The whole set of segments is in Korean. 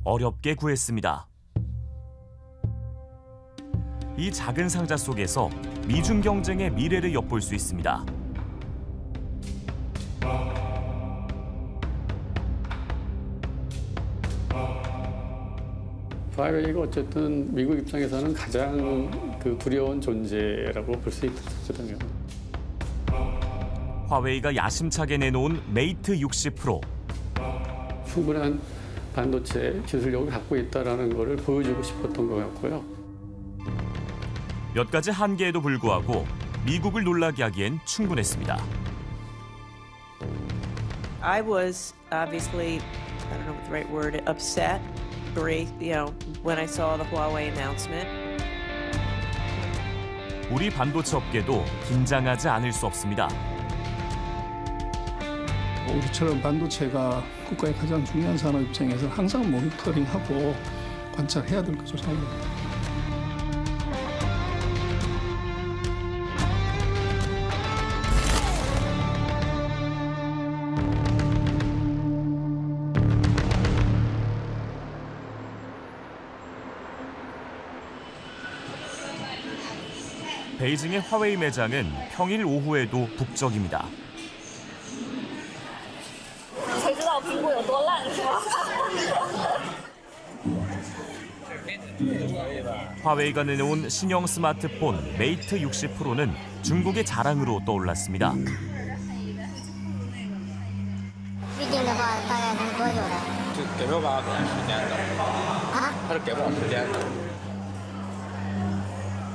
어렵게 구했습니다. 이 작은 상자 속에서 미중 경쟁의 미래를 엿볼 수 있습니다. 화웨이가 어쨌든 미국 입장에서는 가장 두려운 존재라고 볼 수 있거든요. 화웨이가 야심차게 내놓은 메이트 60 프로. 충분한 반도체 기술력을 갖고 있다는 것을 보여주고 싶었던 것 같고요. 몇 가지 한계에도 불구하고 미국을 놀라게 하기엔 충분했습니다. I was obviously, I don't know what the right word, upset, when I saw the Huawei announcement. 우리 반도체 업계도 긴장하지 않을 수 없습니다. 우리처럼 반도체가 국가의 가장 중요한 산업 입장에서 항상 모니터링하고 관찰해야 될 것으로 생각합니다. 베이징의 화웨이 매장은 평일 오후에도 북적입니다. 화웨이가 내놓은 신형 스마트폰 메이트 60 프로는 중국의 자랑으로 떠올랐습니다.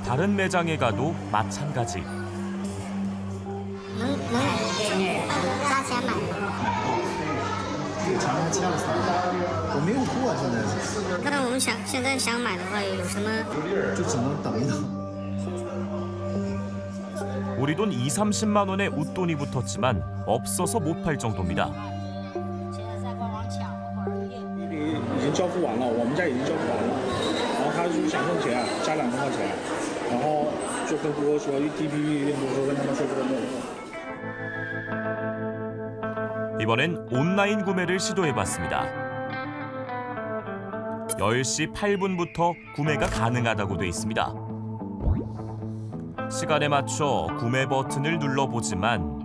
다른 매장에 가도 마찬가지. 우리 돈 20~30만 원의 웃돈이 붙었지만 없어서 못 팔 정도입니다. 已经交付完了，我们家已经交付完了。然后他就想挣钱，加2万块钱，然后就跟顾客说 DPP 店铺说跟他们说这个没有用。 이번엔 온라인 구매를 시도해봤습니다. 10시 8분부터 구매가 가능하다고 돼 있습니다. 시간에 맞춰 구매 버튼을 눌러보지만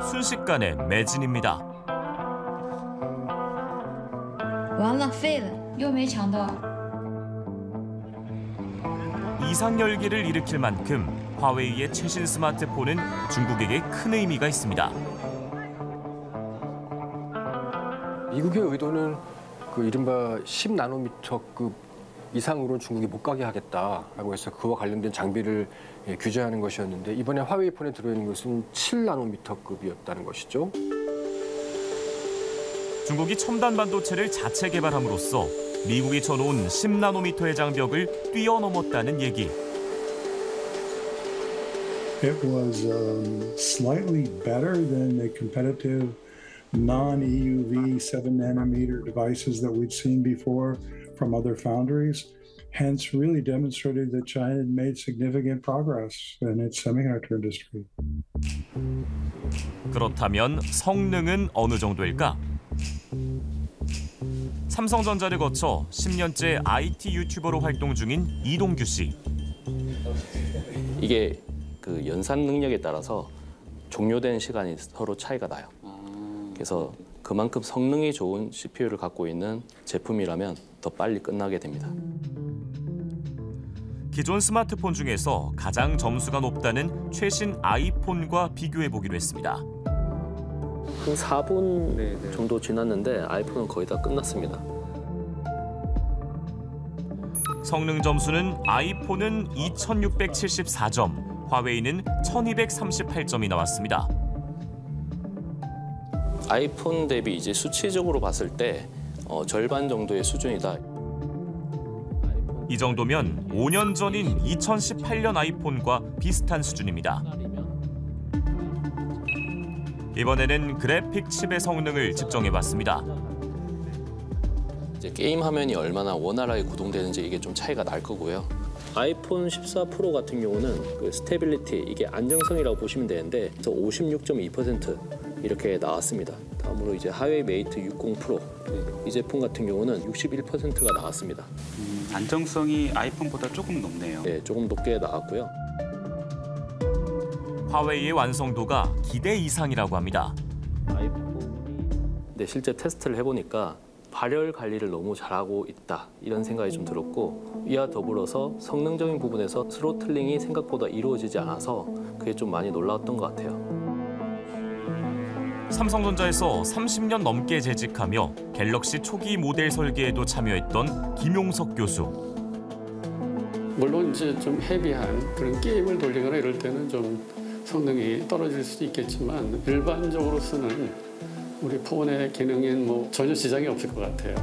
순식간에 매진입니다. 完了，废了，又没抢到。 이상 열기를 일으킬 만큼 화웨이의 최신 스마트폰은 중국에게 큰 의미가 있습니다. 미국의 의도는 이른바 10나노미터급 이상으로 중국이 못 가게 하겠다라고 해서 그와 관련된 장비를 규제하는 것이었는데 이번에 화웨이 폰에 들어있는 것은 7나노미터급이었다는 것이죠. 중국이 첨단 반도체를 자체 개발함으로써 미국이 쳐놓은 10나노미터의 장벽을 뛰어넘었다는 얘기. It was slightly better than the competitive non-EUV 7nm devices that we'd seen before from other foundries. Hence, really demonstrated that China had made significant progress in its semiconductor industry. 그렇다면 성능은 어느 정도일까? 삼성전자를 거쳐 10년째 IT 유튜버로 활동 중인 이동규 씨. 이게 연산 능력에 따라서 종료된 시간이 서로 차이가 나요. 그래서 그만큼 성능이 좋은 CPU를 갖고 있는 제품이라면 더 빨리 끝나게 됩니다. 기존 스마트폰 중에서 가장 점수가 높다는 최신 아이폰과 비교해보기로 했습니다. 한 4분 정도 지났는데 아이폰은 거의 다 끝났습니다. 성능 점수는 아이폰은 2674점, 화웨이는 1238점이 나왔습니다. 아이폰 대비 이제 수치적으로 봤을 때 절반 정도의 수준이다. 이 정도면 5년 전인 2018년 아이폰과 비슷한 수준입니다. 이번에는 그래픽 칩의 성능을 측정해봤습니다. 이제 게임 화면이 얼마나 원활하게 구동되는지 이게 좀 차이가 날 거고요. 아이폰 14 프로 같은 경우는 스테빌리티, 이게 안정성이라고 보시면 되는데 56.2% 이렇게 나왔습니다. 다음으로 이제 화웨이 메이트 60 프로 이 제품 같은 경우는 61%가 나왔습니다. 안정성이 아이폰보다 조금 높네요. 네, 조금 높게 나왔고요. 화웨이의 완성도가 기대 이상이라고 합니다. 네, 실제 테스트를 해보니까 발열 관리를 너무 잘하고 있다 이런 생각이 좀 들었고 이와 더불어서 성능적인 부분에서 스로틀링이 생각보다 이루어지지 않아서 그게 좀 많이 놀라웠던 것 같아요. 삼성전자에서 30년 넘게 재직하며 갤럭시 초기 모델 설계에도 참여했던 김용석 교수. 물론 이제 좀 헤비한 그런 게임을 돌리거나 이럴 때는 좀 성능이 떨어질 수도 있겠지만 일반적으로 쓰는 우리 폰의 기능엔 뭐 전혀 지장이 없을 것 같아요.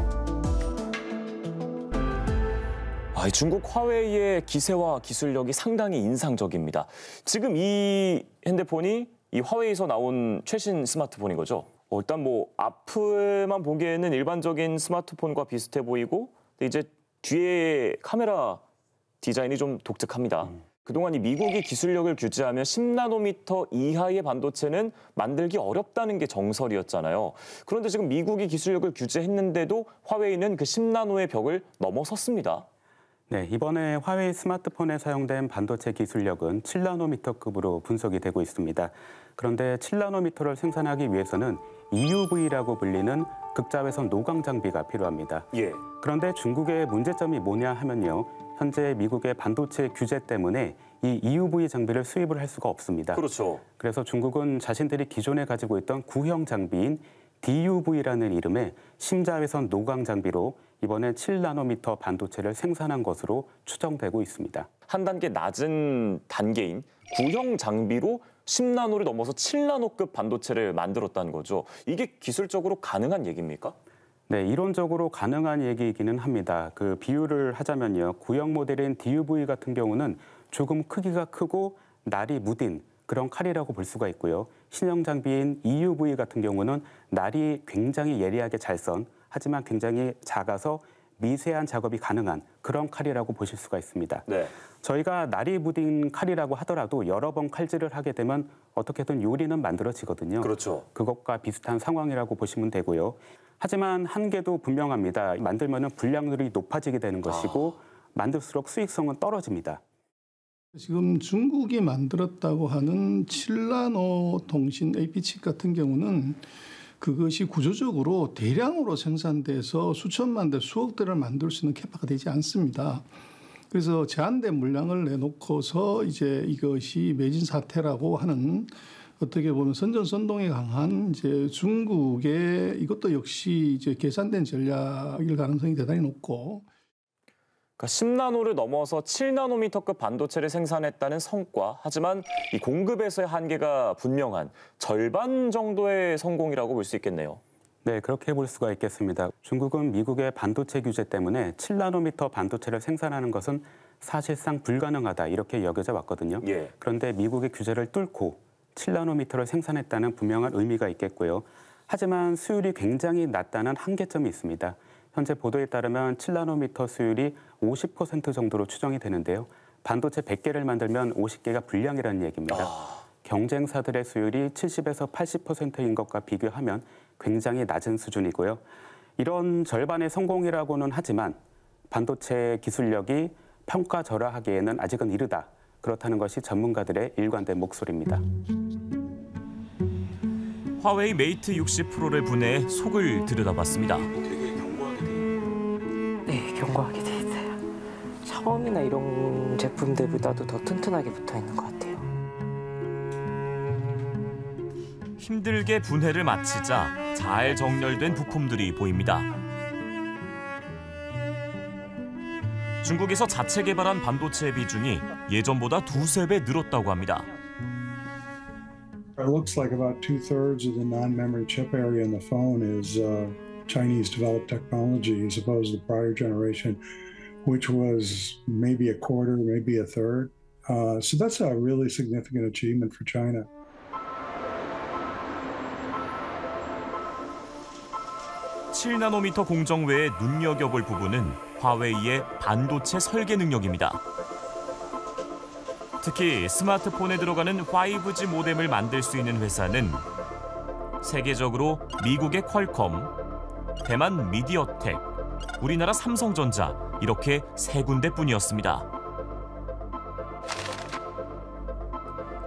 중국 화웨이의 기세와 기술력이 상당히 인상적입니다. 지금 이 핸드폰이 이 화웨이에서 나온 최신 스마트폰인 거죠? 일단 뭐 앞만 보기에는 일반적인 스마트폰과 비슷해 보이고 이제 뒤에 카메라 디자인이 좀 독특합니다. 그동안 이 미국이 기술력을 규제하면 10나노미터 이하의 반도체는 만들기 어렵다는 게 정설이었잖아요. 그런데 지금 미국이 기술력을 규제했는데도 화웨이는 그 10나노의 벽을 넘어섰습니다. 네, 이번에 화웨이 스마트폰에 사용된 반도체 기술력은 7나노미터급으로 분석이 되고 있습니다. 그런데 7나노미터를 생산하기 위해서는 EUV라고 불리는 극자외선 노광 장비가 필요합니다. 그런데 중국의 문제점이 뭐냐 하면요. 현재 미국의 반도체 규제 때문에 이 EUV 장비를 수입을 할 수가 없습니다. 그렇죠. 그래서 중국은 자신들이 기존에 가지고 있던 구형 장비인 DUV라는 이름의 심자외선 노광 장비로 이번에 7나노미터 반도체를 생산한 것으로 추정되고 있습니다. 한 단계 낮은 단계인 구형 장비로 10나노를 넘어서 7나노급 반도체를 만들었다는 거죠. 이게 기술적으로 가능한 얘기입니까? 네, 이론적으로 가능한 얘기이기는 합니다. 그 비유를 하자면요. 구형 모델인 DUV 같은 경우는 조금 크기가 크고 날이 무딘 그런 칼이라고 볼 수가 있고요. 신형 장비인 EUV 같은 경우는 날이 굉장히 예리하게 잘 선 하지만 굉장히 작아서 미세한 작업이 가능한 그런 칼이라고 보실 수가 있습니다. 네. 저희가 날이 무딘 칼이라고 하더라도 여러 번 칼질을 하게 되면 어떻게든 요리는 만들어지거든요. 그렇죠. 그것과 비슷한 상황이라고 보시면 되고요. 하지만 한계도 분명합니다. 만들면 분량률이 높아지게 되는 것이고 만들수록 수익성은 떨어집니다. 지금 중국이 만들었다고 하는 7나노 통신 AP칩 같은 경우는 그것이 구조적으로 대량으로 생산돼서 수천만 대, 수억 대를 만들 수 있는 캐파가 되지 않습니다. 그래서 제한된 물량을 내놓고서 이제 이것이 매진 사태라고 하는 어떻게 보면 선전선동에 강한 이제 중국의 이것도 역시 이제 계산된 전략일 가능성이 대단히 높고. 그러니까 10나노를 넘어서 7나노미터급 반도체를 생산했다는 성과, 하지만 이 공급에서의 한계가 분명한 절반 정도의 성공이라고 볼 수 있겠네요. 네, 그렇게 볼 수가 있겠습니다. 중국은 미국의 반도체 규제 때문에 7나노미터 반도체를 생산하는 것은 사실상 불가능하다 이렇게 여겨져 왔거든요. 그런데 미국의 규제를 뚫고 7나노미터를 생산했다는 분명한 의미가 있겠고요. 하지만 수율이 굉장히 낮다는 한계점이 있습니다. 현재 보도에 따르면 7나노미터 수율이 50% 정도로 추정이 되는데요. 반도체 100개를 만들면 50개가 불량이라는 얘기입니다. 경쟁사들의 수율이 70에서 80%인 것과 비교하면 굉장히 낮은 수준이고요. 이런 절반의 성공이라고는 하지만 반도체 기술력이 평가절하하기에는 아직은 이르다. 그렇다는 것이 전문가들의 일관된 목소리입니다. 화웨이 메이트 60 프로를 분해해 속을 들여다봤습니다. 네, 견고하게 돼 있어요. 샤오미나 이런 제품들보다도 더 튼튼하게 붙어 있는 것 같아요. 힘들게 분해를 마치자 잘 정렬된 부품들이 보입니다. 중국에서 자체 개발한 반도체의 비중이 예전보다 2~3배 늘었다고 합니다. It looks like about 2/3 of the non-memory chip area in the phone is Chinese-developed technology, as opposed to the prior generation, which was maybe a quarter, maybe a third. So that's a really significant achievement for China. (7나노미터) 공정 외에 눈여겨볼 부분은 화웨이의 반도체 설계 능력입니다. 특히 스마트폰에 들어가는 5G 모뎀을 만들 수 있는 회사는 세계적으로 미국의 퀄컴, 대만 미디어텍, 우리나라 삼성전자 이렇게 세 군데뿐이었습니다.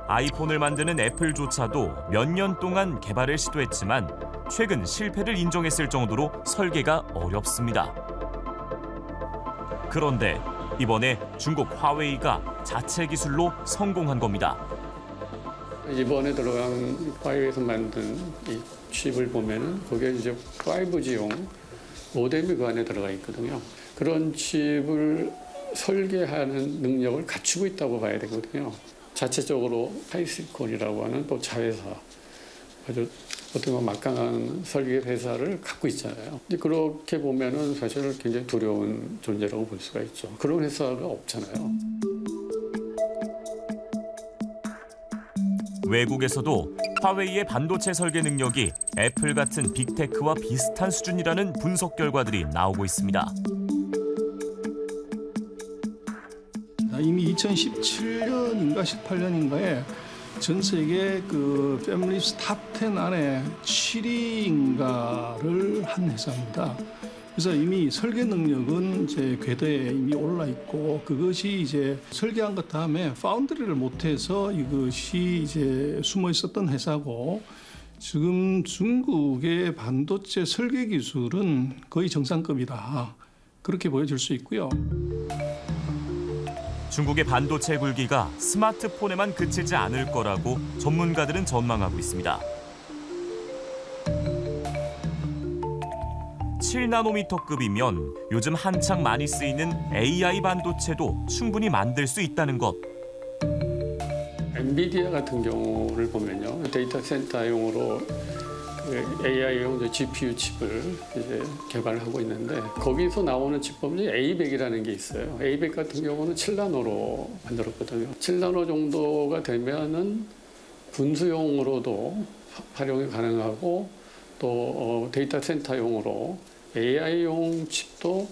아이폰을 만드는 애플조차도 몇 년 동안 개발을 시도했지만 최근 실패를 인정했을 정도로 설계가 어렵습니다. 그런데 이번에 중국 화웨이가 자체 기술로 성공한 겁니다. 이번에 들어간 화웨이에서 만든 이 칩을 보면은 거기에 이제 5G용 모뎀이 그 안에 들어가 있거든요. 그런 칩을 설계하는 능력을 갖추고 있다고 봐야 되거든요. 자체적으로 하이시콘이라고 하는 또 자회사, 아주 어떻게 보면 막강한 설계 회사를 갖고 있잖아요. 그렇게 보면은 사실 굉장히 두려운 존재라고 볼 수가 있죠. 그런 회사가 없잖아요. 외국에서도 화웨이의 반도체 설계 능력이 애플 같은 빅테크와 비슷한 수준이라는 분석 결과들이 나오고 있습니다. 이미 2017년인가 18년인가에 전 세계 그 패밀리스 탑 10 안에 7위인가를 한 회사입니다. 그래서 이미 설계 능력은 이제 궤도에 이미 올라 있고 그것이 이제 설계한 것 다음에 파운드리를 못해서 이것이 이제 숨어 있었던 회사고 지금 중국의 반도체 설계 기술은 거의 정상급이다. 그렇게 보여질 수 있고요. 중국의 반도체 굴기가 스마트폰에만 그치지 않을 거라고 전문가들은 전망하고 있습니다. 7나노미터급이면 요즘 한창 많이 쓰이는 AI 반도체도 충분히 만들 수 있다는 것. 엔비디아 같은 경우를 보면요, 데이터 센터용으로 AI용 GPU 칩을 이제 개발하고 있는데 거기서 나오는 칩법이 A100이라는 게 있어요. A100 같은 경우는 7나노로 만들었거든요. 7나노 정도가 되면은 군수용으로도 활용이 가능하고 또 데이터 센터용으로 AI용 칩도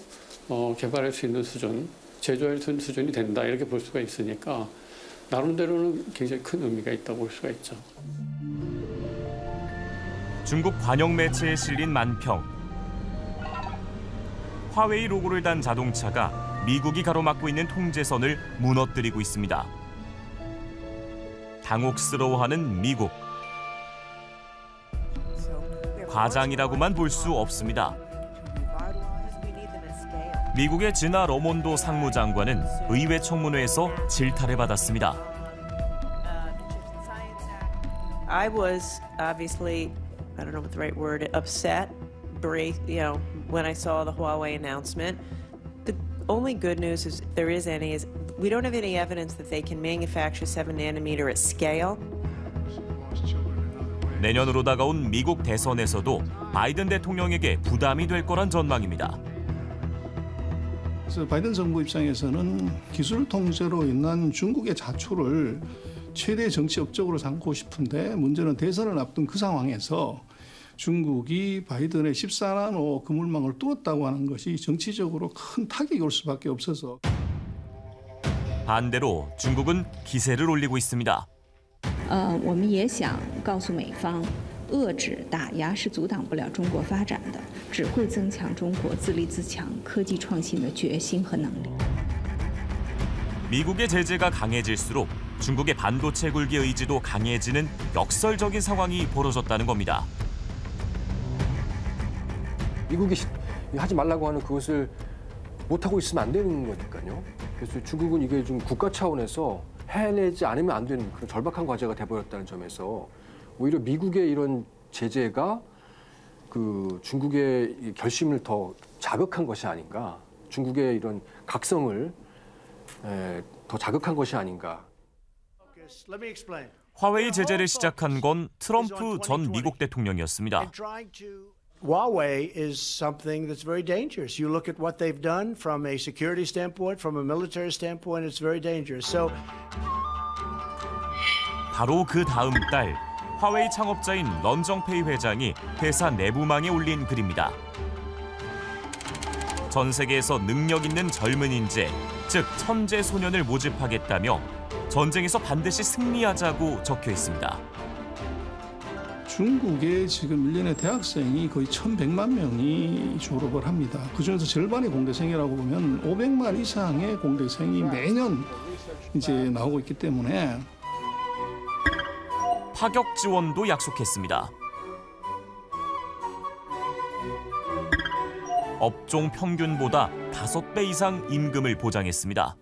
개발할 수 있는 수준, 제조할 수 있는 수준이 된다 이렇게 볼 수가 있으니까 나름대로는 굉장히 큰 의미가 있다고 볼 수가 있죠. 중국 관영 매체에 실린 만평. 화웨이 로고를 단 자동차가 미국이 가로막고 있는 통제선을 무너뜨리고 있습니다. 당혹스러워하는 미국. 과장이라고만 볼 수 없습니다. 미국의 지나 러몬도 상무장관은 의회 청문회에서 질타를 받았습니다. I was obviously, I don't know what the right word, upset, when I saw the Huawei announcement. The only good news, is there is any, is we don't have any evidence that they can manufacture 7nm at scale. 내년으로 다가온 미국 대선에서도 바이든 대통령에게 부담이 될 거란 전망입니다. 그래서 바이든 정부 입장에서는 기술 통제로 인한 중국의 자초를 최대 정치 업적으로 삼고 싶은데 문제는 대선을 앞둔 그 상황에서 중국이 바이든의 14나노 그물망을 뚫었다고 하는 것이 정치적으로 큰 타격이 올 수밖에 없어서 반대로 중국은 기세를 올리고 있습니다. 我们也想告诉美方，遏制打压是阻挡不了中国发展的，只会增强中国自立自强、科技创新的决心和能力。 미국의 제재가 강해질수록 중국의 반도체 굴기 의지도 강해지는 역설적인 상황이 벌어졌다는 겁니다. 미국이 하지 말라고 하는 그것을 못하고 있으면 안 되는 거니까요. 그래서 중국은 이게 좀 국가 차원에서 해내지 않으면 안 되는 그런 절박한 과제가 돼버렸다는 점에서 오히려 미국의 이런 제재가 그 중국의 결심을 더 자극한 것이 아닌가, 중국의 이런 각성을 더 자극한 것이 아닌가. 화웨이 제재를 시작한 건 트럼프 전 미국 대통령이었습니다. Huawei is something that's very dangerous. You look at what they've done from a security standpoint, from a military standpoint, it's very dangerous. So 바로 그 다음 달 화웨이 창업자인 런정페이 회장이 회사 내부망에 올린 글입니다. 전 세계에서 능력 있는 젊은 인재, 즉 천재 소년을 모집하겠다며 전쟁에서 반드시 승리하자고 적혀 있습니다. 중국에 지금 1년에 대학생이 거의 1,100만 명이 졸업을 합니다. 그중에서 절반이 공대생이라고 보면 500만 이상의 공대생이 매년 이제 나오고 있기 때문에 파격 지원도 약속했습니다. 업종 평균보다 5배 이상 임금을 보장했습니다.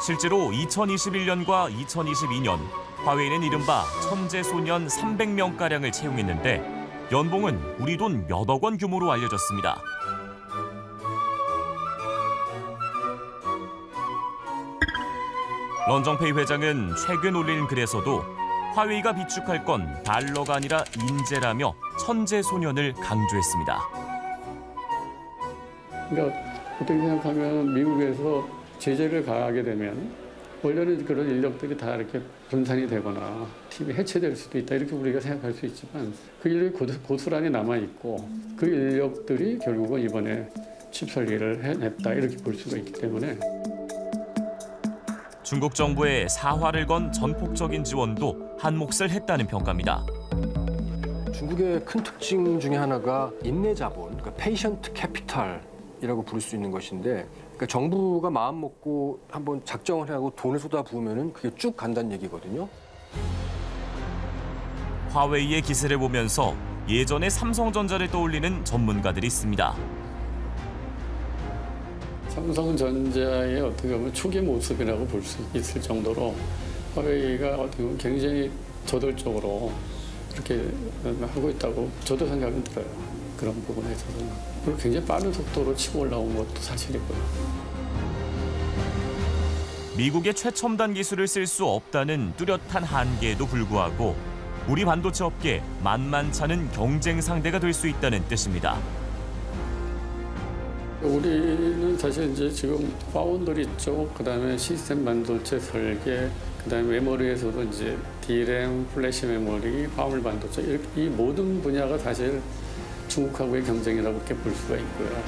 실제로 2021년과 2022년 화웨이는 이른바 천재소년 300명가량을 채용했는데 연봉은 우리 돈 몇억 원 규모로 알려졌습니다. 런정페이 회장은 최근 올린 글에서도 화웨이가 비축할 건 달러가 아니라 인재라며 천재소년을 강조했습니다. 그러니까 어떻게 생각하면 미국에서 제재를 가하게 되면 원래는 그런 인력들이 다 이렇게 분산이 되거나 팀이 해체될 수도 있다 이렇게 우리가 생각할 수 있지만 그 인력이 고스란히 남아있고 그 인력들이 결국은 이번에 칩 설계를 해냈다 이렇게 볼 수가 있기 때문에 중국 정부의 사활을 건 전폭적인 지원도 한 몫을 했다는 평가입니다. 중국의 큰 특징 중에 하나가 인내 자본, 그러니까 페이션트 캐피탈이라고 부를 수 있는 것인데 그러니까 정부가 마음 먹고 한번 작정을 하고 돈을 쏟아부으면은 그게 쭉 간다는 얘기거든요. 화웨이의 기세를 보면서 예전의 삼성전자를 떠올리는 전문가들이 있습니다. 삼성전자의 어떻게 보면 초기 모습이라고 볼 수 있을 정도로 화웨이가 어떻게 보면 굉장히 저돌적으로 이렇게 하고 있다고 저도 생각은 들어요. 그런 부분에 있어서는. 그리고 굉장히 빠른 속도로 치고 올라온 것도 사실이고요. 미국의 최첨단 기술을 쓸 수 없다는 뚜렷한 한계에도 불구하고 우리 반도체 업계 만만찮은 경쟁 상대가 될 수 있다는 뜻입니다. 우리는 사실 이제 지금 파운드리 쪽, 그다음에 시스템 반도체 설계, 그다음에 메모리에서도 이제 DRAM, 플래시 메모리, 화물 반도체 이 모든 분야가 사실 중국하고의 경쟁이라고 이렇게 볼 수가 있고요.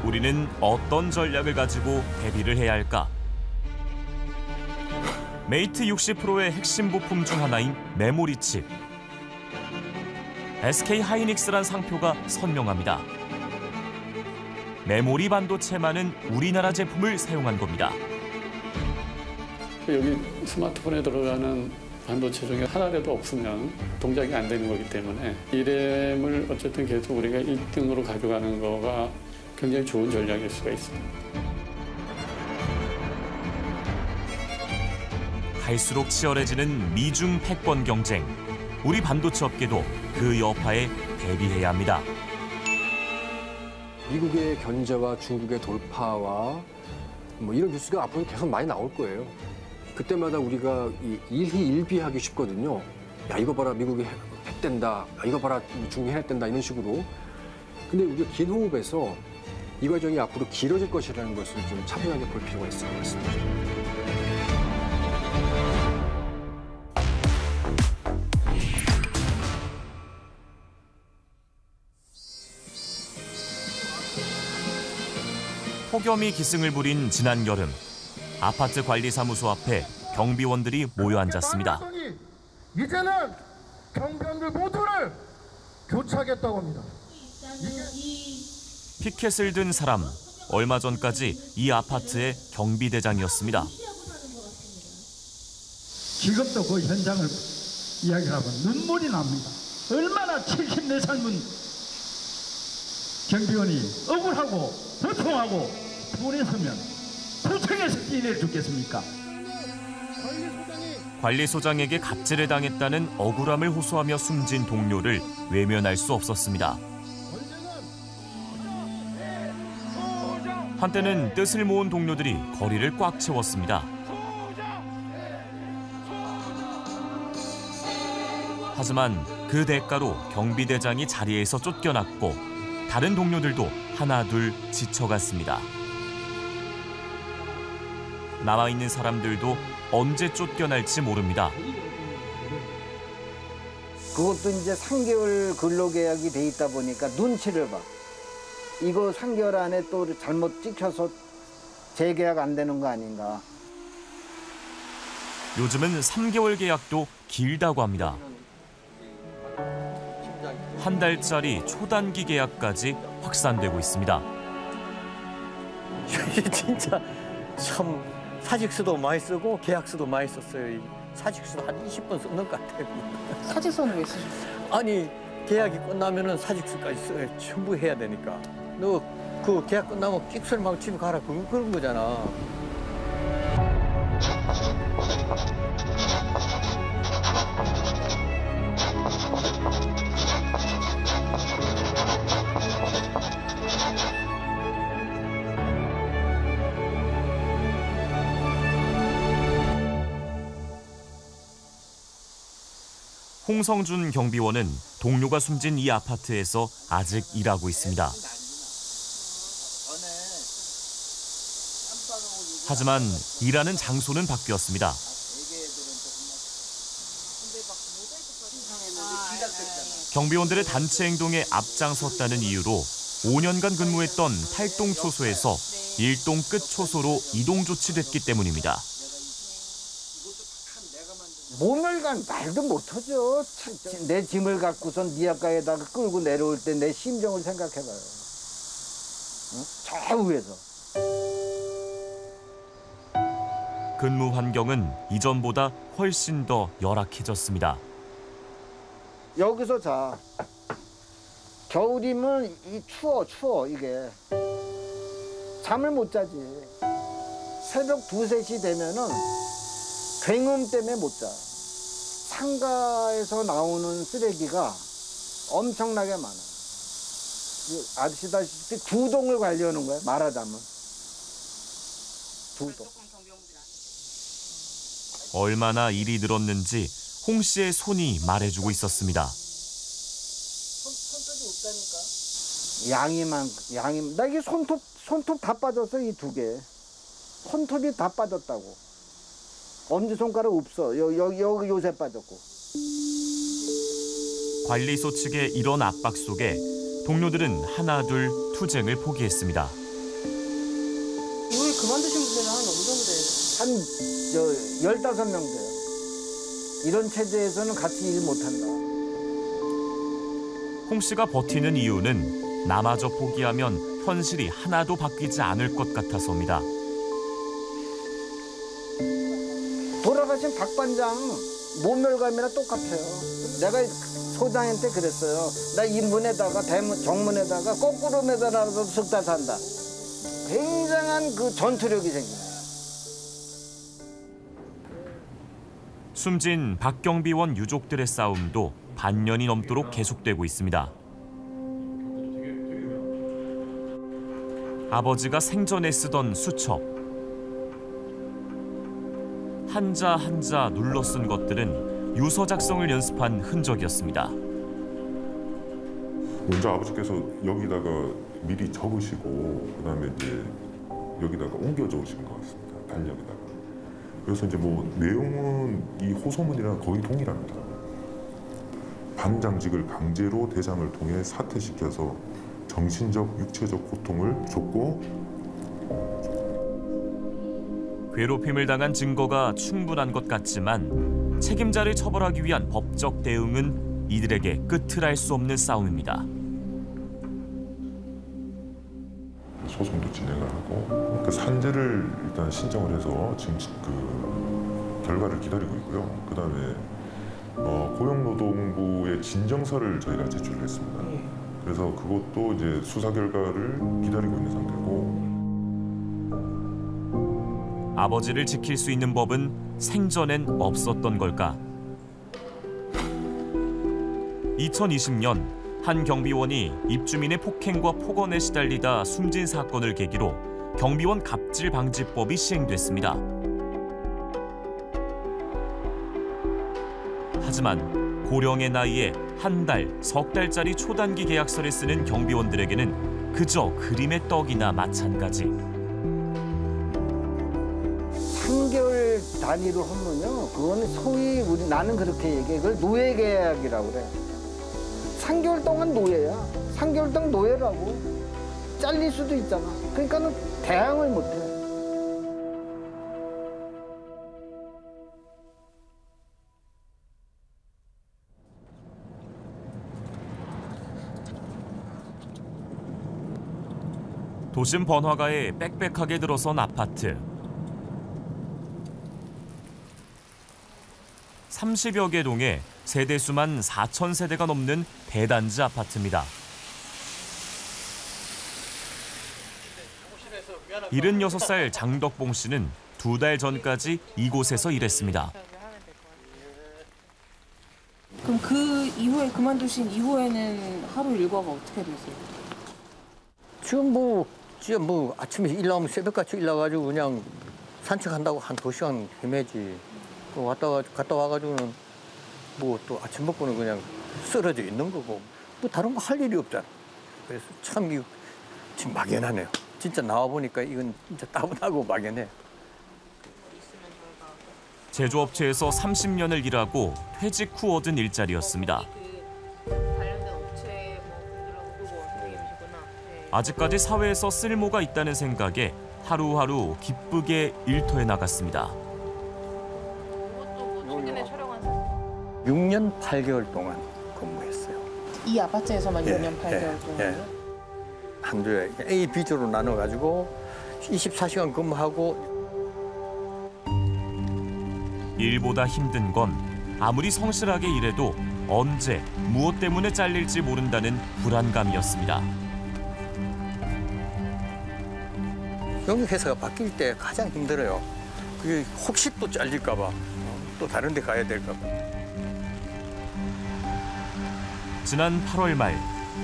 우리는 어떤 전략을 가지고 대비를 해야 할까? 메이트 60 프로의 핵심 부품 중 하나인 메모리 칩. SK 하이닉스란 상표가 선명합니다. 메모리 반도체만은 우리나라 제품을 사용한 겁니다. 여기 스마트폰에 들어가는 반도체 중에 하나라도 없으면 동작이 안 되는 거기 때문에 DRAM을 어쨌든 계속 우리가 1등으로 가져가는 거가 굉장히 좋은 전략일 수가 있습니다. 갈수록 치열해지는 미중 패권 경쟁. 우리 반도체 업계도 그 여파에 대비해야 합니다. 미국의 견제와 중국의 돌파와 뭐 이런 뉴스가 앞으로 계속 많이 나올 거예요. 그때마다 우리가 일희일비하기 쉽거든요. 야 이거 봐라 미국이 핵된다. 야, 이거 봐라 중국이 해냈된다 이런 식으로. 근데 우리가 긴 호흡에서 이 과정이 앞으로 길어질 것이라는 것을 좀 차분하게 볼 필요가 있을 것 같습니다. 폭염이 기승을 부린 지난 여름, 아파트 관리사무소 앞에 경비원들이 모여 앉았습니다. 이제는 경비원들 모두를 교체하겠다고 합니다. 피켓을 든 사람, 얼마 전까지 이 아파트의 경비대장이었습니다. 지금도 그 현장을 이야기하면 눈물이 납니다. 얼마나 70내 삶은 경비원이 억울하고 고통하고 보냈으면 도청에서 뛰내 죽겠습니까? 관리소장에게 갑질을 당했다는 억울함을 호소하며 숨진 동료를 외면할 수 없었습니다. 한때는 뜻을 모은 동료들이 거리를 꽉 채웠습니다. 하지만 그 대가로 경비대장이 자리에서 쫓겨났고 다른 동료들도 하나둘 지쳐갔습니다. 남아있는 사람들도 언제 쫓겨날지 모릅니다. 그것도 이제 3개월 근로계약이 돼 있다 보니까 눈치를 봐. 이거 3개월 안에 또 잘못 찍혀서 재계약 안 되는 거 아닌가. 요즘은 3개월 계약도 길다고 합니다. 한 달짜리 초단기 계약까지 확산되고 있습니다. 진짜 참 사직서도 많이 쓰고 계약서도 많이 썼어요. 사직서도 한 20번 썼는 것 같아요. 사직서는 왜 쓰셨어요? 아니 계약이 끝나면은 사직서까지 써야 전부 해야 되니까. 너 그 계약 끝나면 끽소리만 집에 가라 그런 거잖아. 홍성준 경비원은 동료가 숨진 이 아파트에서 아직 일하고 있습니다. 하지만 일하는 장소는 바뀌었습니다. 경비원들의 단체 행동에 앞장섰다는 이유로 5년간 근무했던 8동 초소에서 1동 끝 초소로 이동 조치됐기 때문입니다. 모멸감 말도 못하죠. 내 짐을 갖고선 니아가에다가 끌고 내려올 때 내 심정을 생각해봐요. 저 위에서. 근무 환경은 이전보다 훨씬 더 열악해졌습니다. 여기서 자. 겨울이면 추워 이게. 잠을 못 자지. 새벽 2, 3시 되면은 굉음 때문에 못 자. 상가에서 나오는 쓰레기가 엄청나게 많아. 아시다시피 2동을 관리하는 거예요, 말하자면. 2동. 얼마나 일이 늘었는지 홍 씨의 손이 말해주고 있었습니다. 양이 나 이게 손톱 다 빠졌어, 이 2개. 손톱이 다 빠졌다고. 엄지손가락 없어. 여기 요새 빠졌고. 관리소 측의 이런 압박 속에 동료들은 하나둘 투쟁을 포기했습니다. 이걸 그만두신 분들은 한 어느 정도 돼요? 한 15명 돼요. 이런 체제에서는 같이 일 못한다. 홍 씨가 버티는 이유는 나마저 포기하면 현실이 하나도 바뀌지 않을 것 같아서입니다. 돌아가신 박 반장 모멸감이나 똑같아요. 내가 소장한테 그랬어요. 나 이 문에다가 정문에다가 거꾸로 매달아서 석 달 산다. 굉장한 그 전투력이 생기네요. 숨진 박경비원 유족들의 싸움도 반년이 넘도록 계속되고 있습니다. 아버지가 생전에 쓰던 수첩. 한자 한자 눌러 쓴 것들은 유서 작성을 연습한 흔적이었습니다. 먼저 아버지께서 여기다가 미리 적으시고 그다음에 이제 여기다가 옮겨 적으신 것 같습니다. 달력에다가. 그래서 이제 뭐 내용은 이 호소문이랑 거의 동일합니다. 반장직을 강제로 대장을 통해 사퇴시켜서 정신적, 육체적 고통을 줬고 괴롭힘을 당한 증거가 충분한 것 같지만 책임자를 처벌하기 위한 법적 대응은 이들에게 끝을 알 수 없는 싸움입니다. 소송도 진행을 하고 그 산재를 일단 신청을 해서 지금 그 결과를 기다리고 있고요. 그다음에 고용노동부에 진정서를 저희가 제출을 했습니다. 그래서 그것도 이제 수사 결과를 기다리고 있는 상태고. 아버지를 지킬 수 있는 법은 생전엔 없었던 걸까? 2020년 한 경비원이 입주민의 폭행과 폭언에 시달리다 숨진 사건을 계기로 경비원 갑질 방지법이 시행됐습니다. 하지만 고령의 나이에 한 달, 석 달짜리 초단기 계약서를 쓰는 경비원들에게는 그저 그림의 떡이나 마찬가지. 3개월 단위로 하면요, 그거는 소위 나는 그렇게 얘기해. 그걸 노예 계약이라고 그래. 3개월 동안 노예야. 3개월 동안 노예라고. 잘릴 수도 있잖아. 그러니까는 대항을 못해. 도심 번화가에 빽빽하게 들어선 아파트. 30여 개 동에 세대수만 4,000세대가 넘는 대단지 아파트입니다. 76살 장덕봉 씨는 2달 전까지 이곳에서 일했습니다. 그럼 그 이후에 그만두신 이후에는 하루 일과가 어떻게 되세요? 지금 뭐 아침에 일 나오면 새벽같이 일 나가지고 그냥 산책한다고 한 2시간 헤매지. 또 갔다 와가지고는 뭐 또 아침 먹고는 그냥 쓰러져 있는 거고 뭐 다른 거 할 일이 없잖아. 그래서 참 이거 지금 막연하네요. 진짜 나와 보니까 이건 진짜 따분하고 막연해. 제조업체에서 30년을 일하고 퇴직 후 얻은 일자리였습니다. 아직까지 사회에서 쓸모가 있다는 생각에 하루하루 기쁘게 일터에 나갔습니다. 6년 8개월 동안 근무했어요. 이 아파트에서만 6년 8개월 동안요? 한 주에 A, B조로 나눠가지고 24시간 근무하고. 일보다 힘든 건 아무리 성실하게 일해도 언제 무엇 때문에 잘릴지 모른다는 불안감이었습니다. 여기 회사가 바뀔 때 가장 힘들어요. 그게 혹시 또 잘릴까 봐, 또 다른 데 가야 될까 봐. 지난 8월 말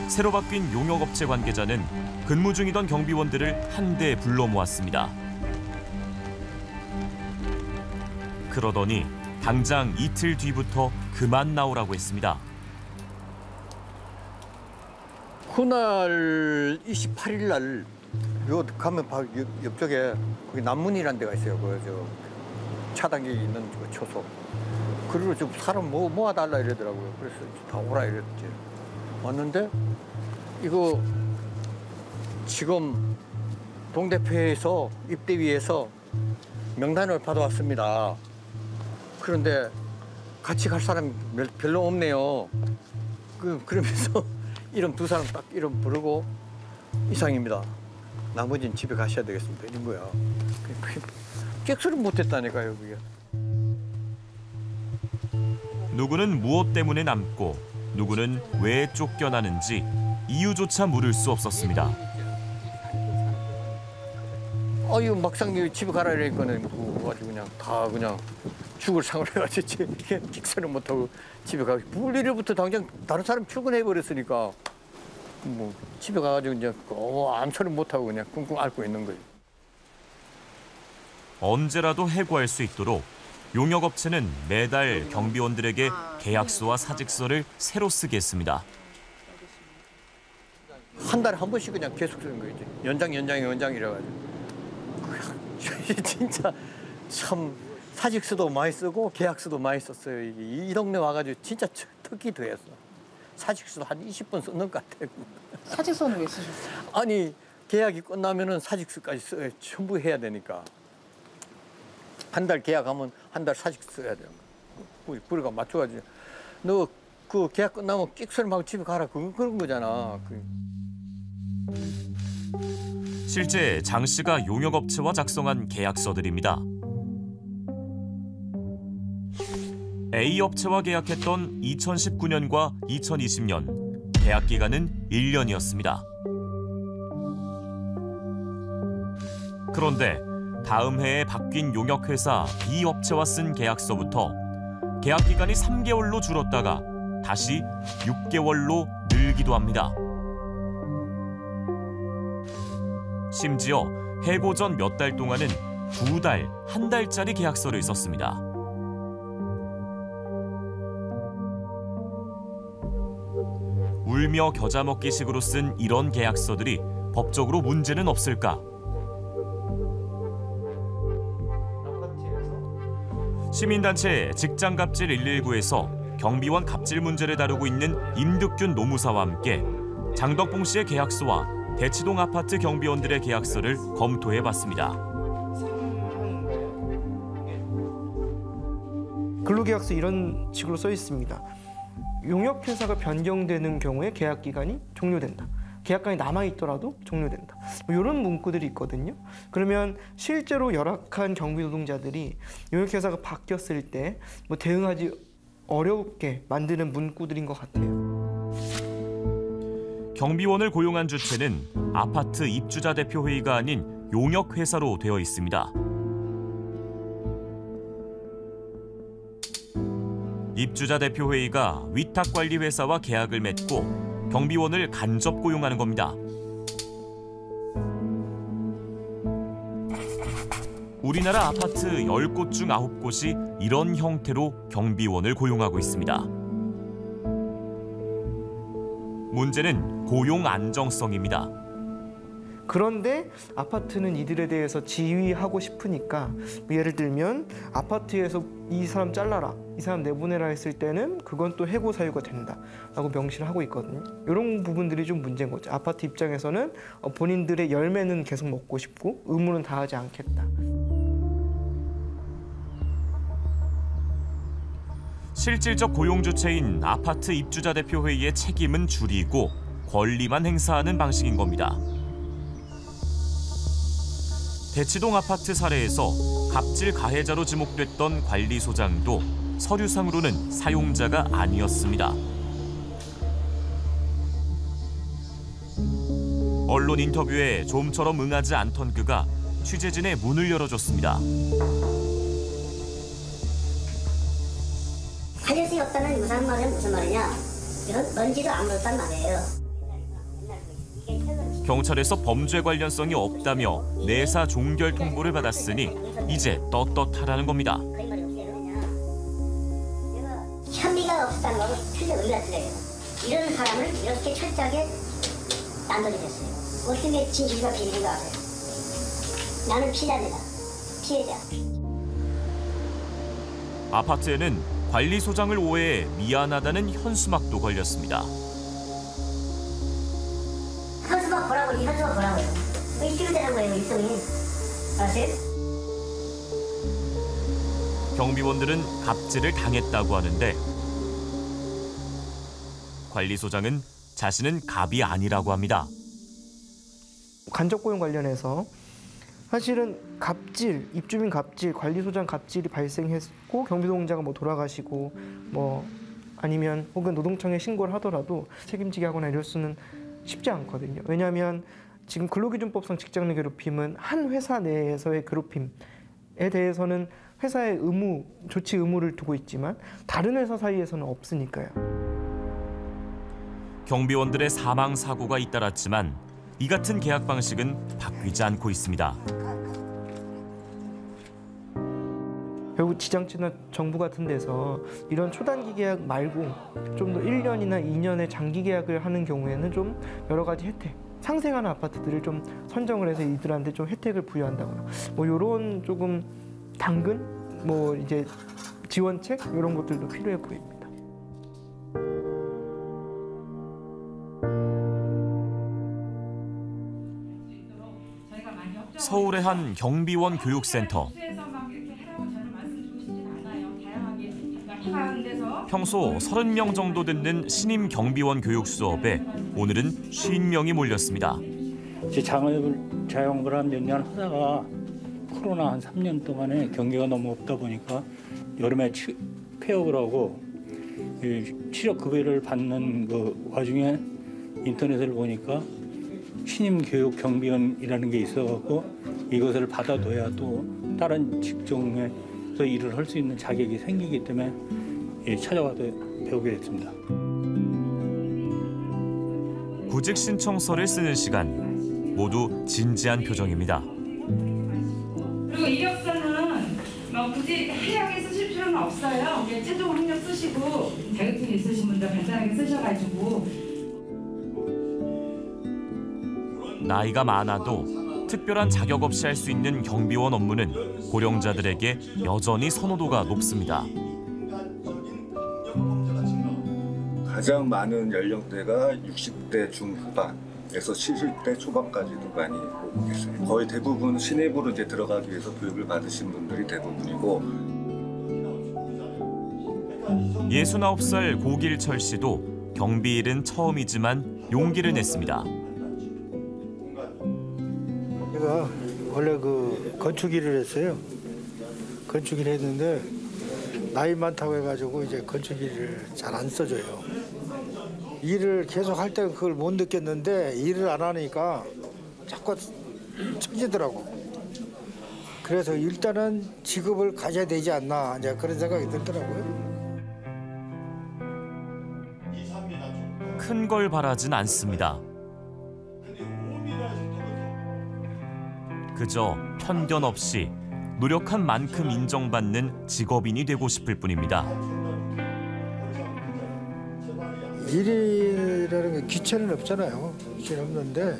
새로 바뀐 용역업체 관계자는 근무 중이던 경비원들을 한데 불러 모았습니다. 그러더니 당장 이틀 뒤부터 그만 나오라고 했습니다. 그날 28일 날 요 가면 바로 옆쪽에 거기 남문이라는 데가 있어요. 그 차단기 있는 그 초소. 그리고 좀 사람 모아달라 이러더라고요. 그래서 다 오라 이랬지. 왔는데 이거 지금 동대표에서 입대위에서 명단을 받아왔습니다. 그런데 같이 갈 사람이 별로 없네요. 그러면서 이름 2사람 딱 이름 부르고 이상입니다. 나머지는 집에 가셔야 되겠습니다. 이런 거야. 객수를 못했다니까요, 그게. 누구는 무엇 때문에 남고 누구는 왜 쫓겨나는지 이유조차 물을 수 없었습니다. 아유 막상 집에 가라 이러니까는 가지고 그냥 다 그냥 죽을 상을 해가지고 직선을 못하고 집에 가고 불일부터 당장 다른 사람 출근해 버렸으니까 뭐 집에 가가지고 이제 아무 소리 못하고 그냥 끙끙 앓고 있는 거예요. 언제라도 해고할 수 있도록 용역업체는 매달 경비원들에게 계약서와 사직서를 새로 쓰게 했습니다. 한 달에 한 번씩 그냥 계속 쓰는 거지. 연장 이래가지고. 진짜 참 사직서도 많이 쓰고 계약서도 많이 썼어요. 이 동네 와가지고 진짜 특기도 했어. 사직서도 한 20번 썼는 것 같아요. 사직서는 왜 쓰셨어요? 아니 계약이 끝나면은 사직서까지 써야 전부 해야 되니까. 한 달 계약하면 한 달 사직서 써야 돼요. 우리가 맞춰가지고 너 그 계약 끝나면 끽소리하고 집에 가라 그런 거잖아. 실제 장 씨가 용역업체와 작성한 계약서들입니다. A 업체와 계약했던 2019년과 2020년 계약 기간은 1년이었습니다. 그런데 다음 해에 바뀐 용역회사 B 업체와 쓴 계약서부터 계약 기간이 3개월로 줄었다가 다시 6개월로 늘기도 합니다. 심지어 해고 전 몇 달 동안은 2달, 1달짜리 계약서를 썼습니다. 울며 겨자 먹기식으로 쓴 이런 계약서들이 법적으로 문제는 없을까? 시민단체 직장갑질 119에서 경비원 갑질 문제를 다루고 있는 임득균 노무사와 함께 장덕봉 씨의 계약서와 대치동 아파트 경비원들의 계약서를 검토해봤습니다. 근로계약서 이런 식으로 써 있습니다. 용역회사가 변경되는 경우에 계약기간이 종료된다. 계약강이 남아있더라도 종료된다. 뭐 이런 문구들이 있거든요. 그러면 실제로 열악한 경비 노동자들이 용역회사가 바뀌었을 때 뭐 대응하지 어렵게 만드는 문구들인 것 같아요. 경비원을 고용한 주체는 아파트 입주자 대표 회의가 아닌 용역회사로 되어 있습니다. 입주자 대표 회의가 위탁관리회사와 계약을 맺고 경비원을 간접 고용하는 겁니다. 우리나라 아파트 10곳 중 9곳이 이런 형태로 경비원을 고용하고 있습니다. 문제는 고용 안정성입니다. 그런데 아파트는 이들에 대해서 지휘하고 싶으니까 예를 들면 아파트에서 이 사람 잘라라, 이 사람 내보내라 했을 때는 그건 또 해고 사유가 된다라고 명시를 하고 있거든요. 이런 부분들이 좀 문제인 거죠. 아파트 입장에서는 본인들의 열매는 계속 먹고 싶고 의무는 다하지 않겠다. 실질적 고용 주체인 아파트 입주자 대표 회의의 책임은 줄이고 권리만 행사하는 방식인 겁니다. 대치동 아파트 사례에서 갑질 가해자로 지목됐던 관리소장도 서류상으로는 사용자가 아니었습니다. 언론 인터뷰에 좀처럼 응하지 않던 그가 취재진의 문을 열어줬습니다. 살려수 없다는 무슨 말은 무슨 말이냐? 이건 뭔지도 안 물었단 말이에요. 경찰에서 범죄 관련성이 없다며 내사 종결 통보를 받았으니 이제 떳떳하라는 겁니다. 혐의가 없다는 거하고 틀린 의미가 틀려요. 이런 사람을 이렇게 철저하게 난도리 됐어요. 어떻게 진실과 비밀인가 아세요? 나는 피해자입니다. 피해자. 아파트에는 관리소장을 오해해 미안하다는 현수막도 걸렸습니다. 현수막 보라고, 이 현수막 보라고요. 왜 필요되는 거예요, 일동이? 아세요? 경비원들은 갑질을 당했다고 하는데 관리소장은 자신은 갑이 아니라고 합니다. 간접 고용 관련해서 사실은 갑질, 입주민 갑질, 관리소장 갑질이 발생했고 경비노동자가 뭐 돌아가시고 뭐 아니면 혹은 노동청에 신고를 하더라도 책임지게 하거나 이럴 수는 쉽지 않거든요. 왜냐하면 지금 근로기준법상 직장 내 괴롭힘은 한 회사 내에서의 괴롭힘에 대해서는 회사의 의무, 조치 의무를 두고 있지만 다른 회사 사이에서는 없으니까요. 경비원들의 사망 사고가 잇따랐지만 이 같은 계약 방식은 바뀌지 않고 있습니다. 결국 지자체나 정부 같은 데서 이런 초단기 계약 말고 좀 더 1년이나 2년의 장기 계약을 하는 경우에는 좀 여러 가지 혜택, 상생하는 아파트들을 좀 선정을 해서 이들한테 좀 혜택을 부여한다거나 뭐 이런 조금 당근, 뭐 이제 지원책 이런 것들도 필요해 보입니다. 서울의 한 경비원 교육센터. 평소 30명 정도 듣는 신임 경비원 교육 수업에 오늘은 50명이 몰렸습니다. 자영업을 한 몇 년 하다가 코로나 한 3년 동안에 경기가 너무 없다 보니까 여름에 폐업을 하고 취업급여를 받는 그 와중에 인터넷을 보니까 신임 교육 경비원이라는 게 있어갖고 이것을 받아둬야 또 다른 직종에서 일을 할 수 있는 자격이 생기기 때문에 찾아와서 배우게 됐습니다. 구직 신청서를 쓰는 시간 모두 진지한 표정입니다. 그리고 이력서는 굳이 하얗게 쓰실 필요는 없어요. 그냥 최종 학력 쓰시고 자격증 있으신 분들 간단하게 쓰셔가지고. 나이가 많아도 특별한 자격 없이 할 수 있는 경비원 업무는 고령자들에게 여전히 선호도가 높습니다. 가장 많은 연령대가 60대 중후반에서 70대 초반까지도 많이 오고 계세요. 거의 대부분 신입으로 이제 들어가기 위해서 교육을 받으신 분들이 대부분이고 69살 고길철 씨도 경비 일은 처음이지만 용기를 냈습니다. 아버지가 원래 그 건축 일을 했어요. 건축 일을 했는데 나이 많다고 해가지고 이제 건축 일을 잘 안 써줘요. 일을 계속 할 때는 그걸 못 느꼈는데 일을 안 하니까 자꾸 처지더라고. 그래서 일단은 직업을 가져야 되지 않나 이제 그런 생각이 들더라고요. 큰 걸 바라진 않습니다. 그저 편견 없이 노력한 만큼 인정받는 직업인이 되고 싶을 뿐입니다. 일이라는 게 귀천은 없잖아요. 귀천 없는데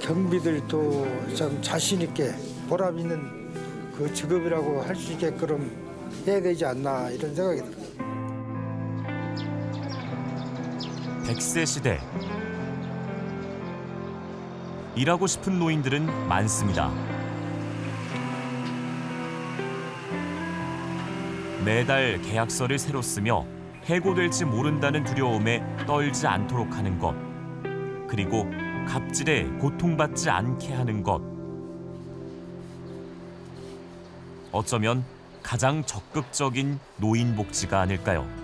경비들도 참 자신 있게 보람 있는 그 직업이라고 할 수 있게끔 해야 되지 않나 이런 생각이 들어요. 100세 시대. 일하고 싶은 노인들은 많습니다. 매달 계약서를 새로 쓰며 해고될지 모른다는 두려움에 떨지 않도록 하는 것. 그리고 갑질에 고통받지 않게 하는 것. 어쩌면 가장 적극적인 노인 복지가 아닐까요?